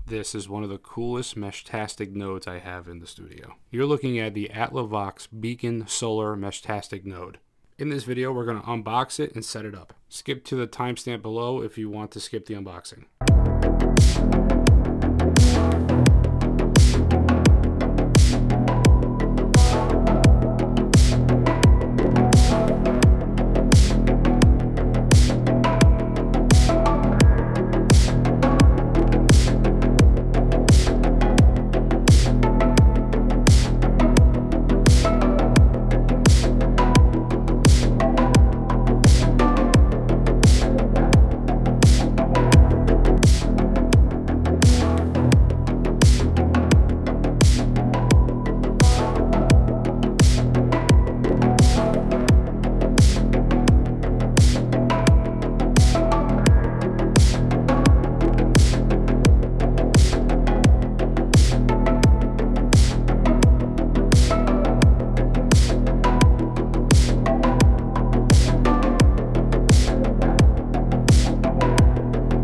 This is one of the coolest Meshtastic nodes I have in the studio. You're looking at the Atlavox Beacon Solar Meshtastic Node. In this video, we're going to unbox it and set it up. Skip to the timestamp below if you want to skip the unboxing.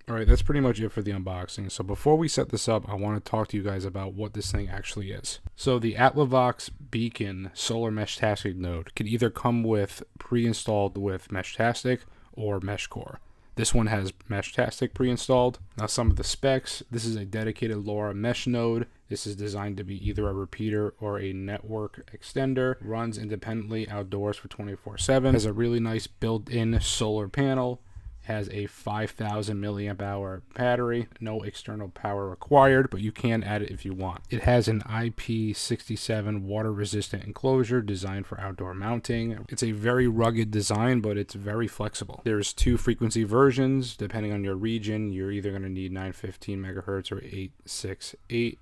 Alright, that's pretty much it for the unboxing. So before we set this up, I want to talk to you guys about what this thing actually is. So the Atlavox Beacon Solar Meshtastic Node can either come with pre-installed with Meshtastic or MeshCore. This one has Meshtastic pre-installed. Now some of the specs: this is a dedicated LoRa mesh node. This is designed to be either a repeater or a network extender. Runs independently outdoors for 24/7. Has a really nice built-in solar panel. Has a 5,000 milliamp hour battery. No external power required, but you can add it if you want. It has an IP67 water resistant enclosure designed for outdoor mounting. It's a very rugged design, but it's very flexible. There's 2 frequency versions. Depending on your region, you're either going to need 915 megahertz or 868.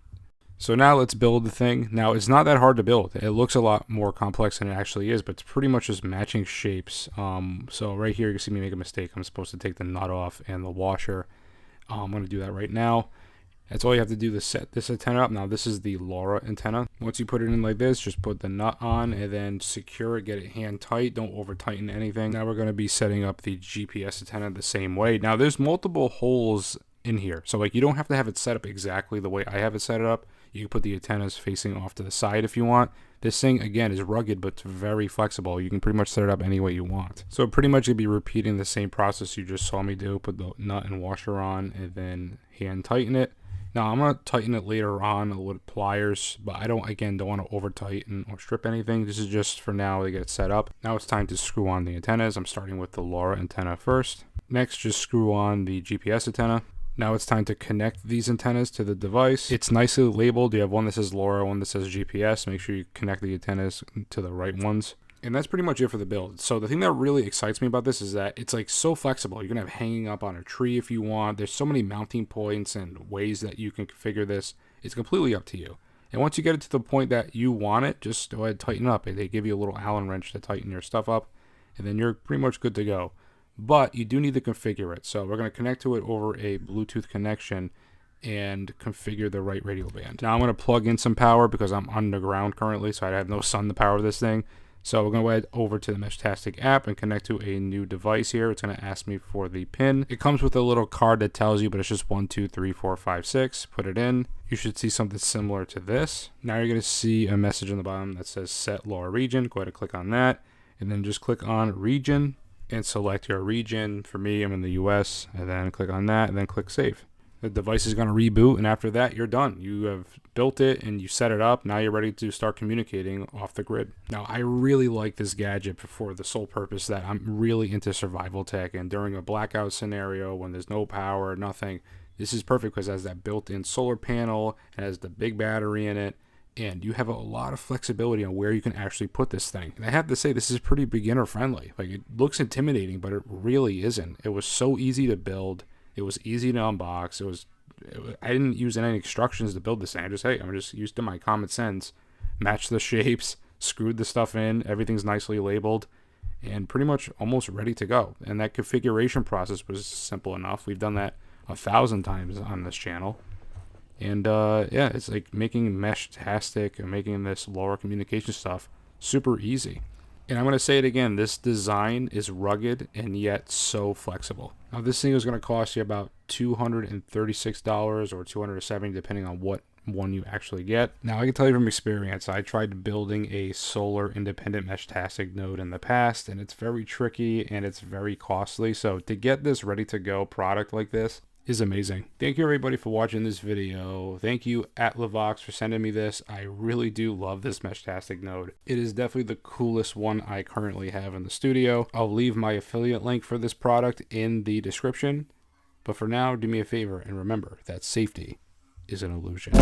So now let's build the thing. Now it's not that hard to build. It looks a lot more complex than it actually is, but it's pretty much just matching shapes. So right here you can see me make a mistake. I'm supposed to take the nut off and the washer. I'm going to do that right now. That's all you have to do to set this antenna up. Now this is the LoRa antenna. Once you put it in like this, just put the nut on and then secure it, get it hand tight. Don't over tighten anything. Now we're going to be setting up the GPS antenna the same way. Now there's multiple holes in here, so like you don't have to have it set up exactly the way I have it set up. You can put the antennas facing off to the side if you want. This thing again is rugged, but it's very flexible. You can pretty much set it up any way you want. So pretty much you'll be repeating the same process you just saw me do. Put the nut and washer on and then hand tighten it. Now I'm going to tighten it later on with pliers, but I don't want to over tighten or strip anything. This is just for now to get it set up. Now it's time to screw on the antennas. I'm starting with the LoRa antenna first. Next, just screw on the GPS antenna. Now it's time to connect these antennas to the device. It's nicely labeled. You have one that says LoRa, one that says GPS. Make sure you connect the antennas to the right ones. And that's pretty much it for the build. So the thing that really excites me about this is that it's like so flexible. You can have hanging up on a tree if you want. There's so many mounting points and ways that you can configure this. It's completely up to you. And once you get it to the point that you want it, just go ahead and tighten up. They give you a little Allen wrench to tighten your stuff up, and then you're pretty much good to go. But you do need to configure it. So we're going to connect to it over a Bluetooth connection and configure the right radio band. Now I'm going to plug in some power because I'm underground currently, so I have no sun to power this thing. So we're going to head over to the Meshtastic app and connect to a new device here. It's going to ask me for the pin. It comes with a little card that tells you, but it's just 1, 2, 3, 4, 5, 6. Put it in. You should see something similar to this. Now you're going to see a message on the bottom that says Set LoRa Region. Go ahead and click on that, and then just click on Region and select your region. For me, I'm in the US, and then click on that and then click Save. The device is going to reboot, and after that you're done. You have built it and you set it up. Now you're ready to start communicating off the grid. Now I really like this gadget for the sole purpose that I'm really into survival tech, and during a blackout scenario when there's no power, nothing, this is perfect because it has that built-in solar panel, it has the big battery in it, and you have a lot of flexibility on where you can actually put this thing. And I have to say, this is pretty beginner friendly. Like, it looks intimidating, but it really isn't. It was so easy to build. It was easy to unbox. I didn't use any instructions to build this thing. I'm just used to my common sense. Matched the shapes, screwed the stuff in. Everything's nicely labeled, and pretty much almost ready to go. And that configuration process was simple enough. We've done that 1,000 times on this channel. And yeah, it's like making Meshtastic and making this LoRa communication stuff super easy. And I'm going to say it again, this design is rugged and yet so flexible. Now this thing is going to cost you about $236 or $270 depending on what one you actually get. Now I can tell you from experience, I tried building a solar independent Meshtastic node in the past, and it's very tricky and it's very costly. So to get this ready to go product like this is amazing. Thank you everybody for watching this video. Thank you Atlavox for sending me this. I really do love this Meshtastic node. It is definitely the coolest one I currently have in the studio. I'll leave my affiliate link for this product in the description. But for now, do me a favor and remember that safety is an illusion.